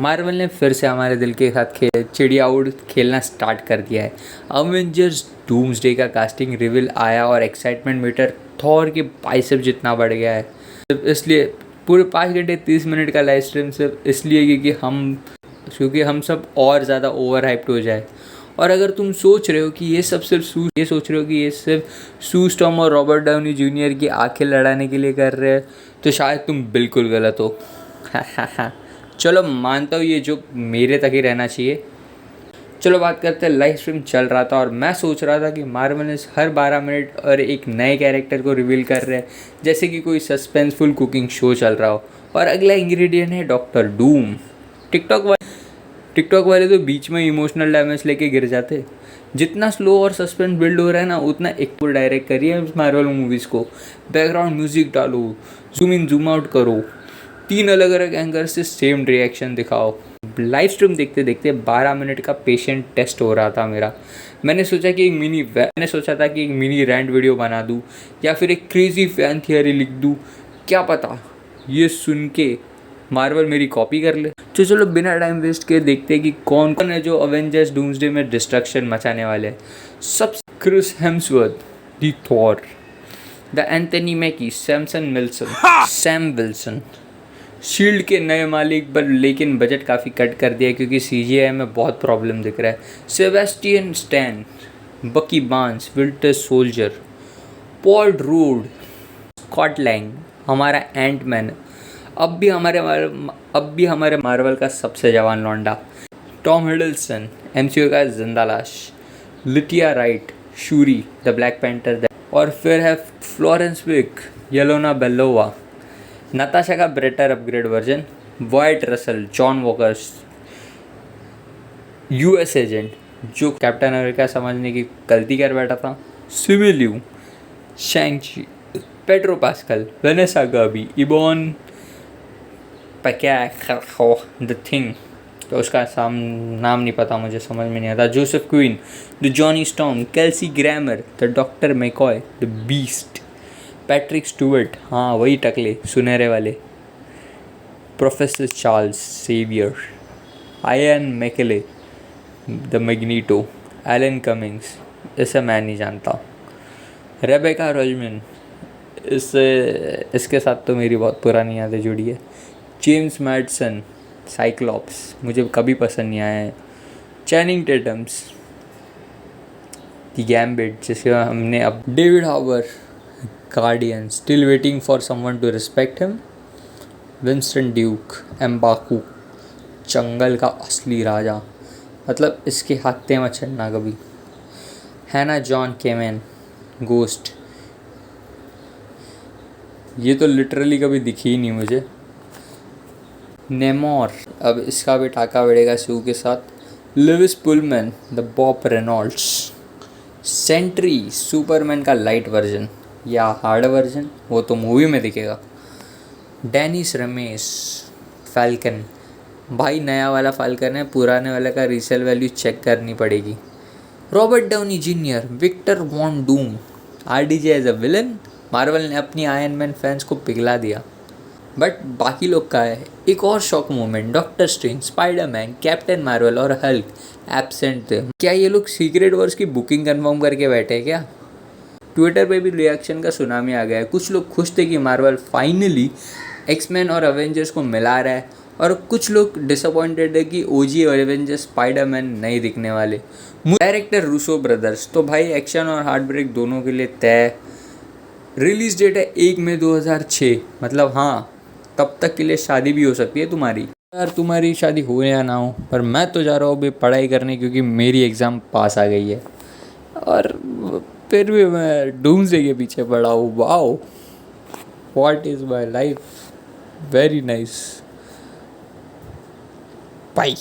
Marvel ने फिर से हमारे दिल के साथ चिड़िया उड़ खेलना स्टार्ट कर दिया है। अवेंजर्स डूम्सडे का कास्टिंग रिवील आया और एक्साइटमेंट मीटर थॉर के बाइसेप जितना बढ़ गया है। सिर्फ इसलिए पूरे 5 घंटे 30 मिनट का लाइव स्ट्रीम सिर्फ इसलिए क्योंकि हम सब और ज़्यादा ओवर हाइप्ड हो जाए। और अगर तुम सोच रहे हो कि ये सिर्फ सू स्टॉर्म और रॉबर्ट डाउनी जूनियर की आंखें लड़ाने के लिए कर रहे हैं, तो शायद तुम बिल्कुल गलत हो। चलो मानता हूँ ये जो मेरे तक ही रहना चाहिए। चलो बात करते हैं। लाइव स्ट्रीम चल रहा था और मैं सोच रहा था कि मार्वल ने हर 12 मिनट और एक नए कैरेक्टर को रिवील कर रहे हैं, जैसे कि कोई सस्पेंसफुल कुकिंग शो चल रहा हो। और अगला इंग्रेडिएंट है डॉक्टर डूम। टिकटॉक वाले तो बीच में इमोशनल डैमेज लेके गिर जाते। जितना स्लो और सस्पेंस बिल्ड हो रहा है ना, उतना एक को डायरेक्ट करिए मार्वल मूवीज़ को। बैकग्राउंड म्यूजिक डालो, जूम इन जूम आउट करो, 3 अलग अलग एंगल से सेम रिएक्शन दिखाओ। लाइव स्ट्रीम देखते देखते 12 मिनट का पेशेंट टेस्ट हो रहा था मेरा। मैंने सोचा था कि एक मिनी रैंट वीडियो बना दूँ या फिर एक क्रेजी फैन थियरी लिख दूँ। क्या पता ये सुन के मार्वल मेरी कॉपी कर ले। तो चलो बिना टाइम वेस्ट के देखते हैं कि कौन कौन है जो अवेंजर्स डूम्सडे में डिस्ट्रक्शन मचाने वाले हैं। सब Chris Hemsworth the Thor, the Anthony Mackie, Sam Wilson, shield के नए मालिक, पर लेकिन बजट काफ़ी कट कर दिया क्योंकि CGI में बहुत प्रॉब्लम दिख रहा है। Sebastian Stan, Bucky Barnes, winter soldier, Paul Rudd, Scott Lang, हमारा एंटमैन, अब भी हमारे मार्वल का सबसे जवान लौंडा, टॉम हिडलसन, MCU का जिंदा लाश, Letitia Wright, Shuri the Black Panther, और फिर है फ्लोरेंस विक, येलोना बेलोवा, नताशा का better upgrade version, Wyatt Russell, John Walker, US agent जो कैप्टन अमेरिका समझने की गलती कर बैठा था, सिविलियू, Shang Chi, Pedro Pascal, Vanessa Kirby, Ebon the Thing, तो उसका नाम नहीं पता मुझे, समझ में नहीं आता, Joseph Quinn, the Johnny Storm, Kelsey Grammer, the doctor McCoy, the beast, Patrick Stewart, हाँ वही टकले सुनहरे वाले, professor Charles Xavier, Ian McKellen, the Magneto, Alan Cummings, इसे मैं नहीं जानता, रेबेका रोजमैन, इसके साथ तो मेरी बहुत पुरानी यादें जुड़ी है, जेम्स मैडसन, साइक्लॉप्स मुझे कभी पसंद नहीं आया है, चैनिंग टेटम्स, द गैम्बिट जिसे हमने अब, David Harbour, Guardian, still waiting for someone to respect him, Winston Duke, M'Baku, जंगल का असली राजा, मतलब इसके हाथे मत चढ़ना कभी, हैना जॉन केमेन, गोस्ट, ये तो लिटरली कभी दिखी ही नहीं मुझे, नेमोर, अब इसका भी टाका बढ़ेगा शू के साथ, Lewis Pullman, the Bob Reynolds, Sentry, Superman का लाइट वर्जन या हार्ड वर्जन वो तो मूवी में दिखेगा, डेनिस रमेश, फैल्कन, भाई नया वाला फाल्कन है, पुराने वाले का रीसेल वैल्यू चेक करनी पड़ेगी, Robert Downey junior, Victor Von Doom, RDJ as a villain, Marvel ने अपनी आयरन मैन फैंस को पिघला दिया। बट बाकी लोग का है एक और shock moment, doctor strange, Spiderman, captain Marvel और हल्क एब्सेंट थे। क्या ये लोग सीक्रेट वॉर्स की बुकिंग कंफर्म करके बैठे हैं क्या? ट्विटर पे भी रिएक्शन का सुनामी आ गया है। कुछ लोग खुश थे कि मार्वल फाइनली एक्समैन और अवेंजर्स को मिला रहा है, और कुछ लोग डिसअपॉइंटेड है कि OG एवेंजर्स स्पाइडरमैन नहीं दिखने वाले। डायरेक्टर रूसो ब्रदर्स तो भाई एक्शन और हार्ट ब्रेक दोनों के लिए तय। रिलीज डेट है 1 मई 2006, मतलब हाँ तब तक के लिए शादी भी हो सकती है तुम्हारी। यार तुम्हारी शादी हो या ना हो, पर मैं तो जा रहा हूँ अभी पढ़ाई करने, क्योंकि मेरी एग्ज़ाम पास आ गई है और फिर भी मैं डूम्सडे के पीछे पड़ा हूँ। Wow, what is my life, very nice, bye.